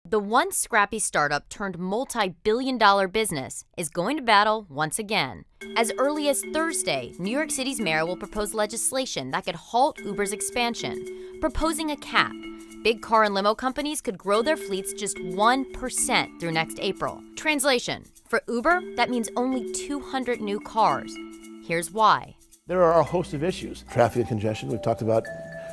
The once scrappy startup turned multi-billion-dollar business is going to battle once again. As early as Thursday, New York City's mayor will propose legislation that could halt Uber's expansion, proposing a cap. Big car and limo companies could grow their fleets just 1% through next April. Translation: for Uber, that means only 200 new cars. Here's why. There are a host of issues. Traffic and congestion. We've talked about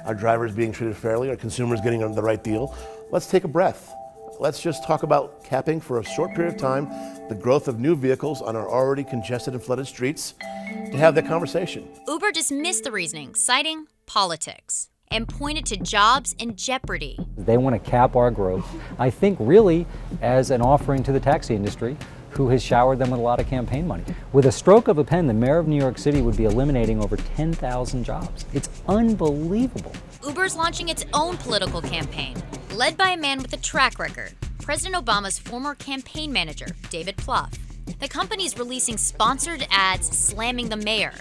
our drivers being treated fairly, our consumers getting the right deal. Let's take a breath. Let's just talk about capping for a short period of time the growth of new vehicles on our already congested and flooded streets to have that conversation. Uber dismissed the reasoning, citing politics, and pointed to jobs in jeopardy. They want to cap our growth, I think really as an offering to the taxi industry, who has showered them with a lot of campaign money. With a stroke of a pen, the mayor of New York City would be eliminating over 10,000 jobs. It's unbelievable. Uber's launching its own political campaign, led by a man with a track record, President Obama's former campaign manager, David Plouffe. The company's releasing sponsored ads slamming the mayor.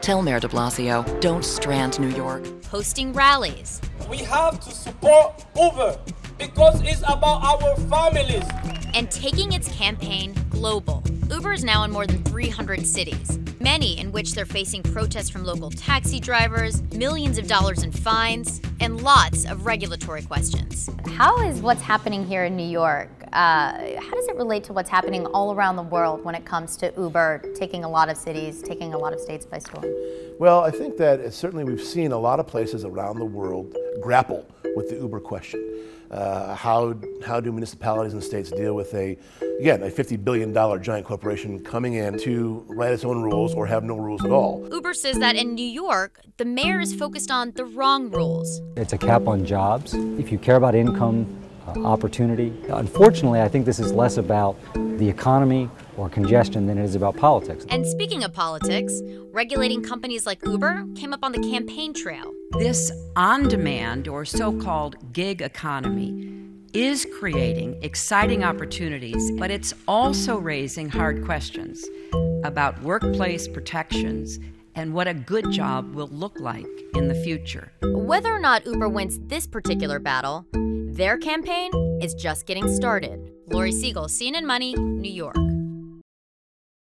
Tell Mayor de Blasio, don't strand New York. Hosting rallies. We have to support Uber because it's about our families. And taking its campaign global. Uber is now in more than 300 cities, many in which they're facing protests from local taxi drivers, millions of dollars in fines, and lots of regulatory questions. How is what's happening here in New York, how does it relate to what's happening all around the world when it comes to Uber taking a lot of cities, taking a lot of states by storm? Well, I think that certainly we've seen a lot of places around the world grapple with the Uber question. How do municipalities and states deal with a $50 billion giant corporation coming in to write its own rules or have no rules at all? Uber says that in New York, the mayor is focused on the wrong rules. It's a cap on jobs. If you care about income, opportunity. Unfortunately, I think this is less about the economy or congestion than it is about politics. And speaking of politics, regulating companies like Uber came up on the campaign trail. This on-demand or so-called gig economy is creating exciting opportunities, but it's also raising hard questions about workplace protections and what a good job will look like in the future. Whether or not Uber wins this particular battle, their campaign is just getting started. Laurie Segall, CNN Money, New York.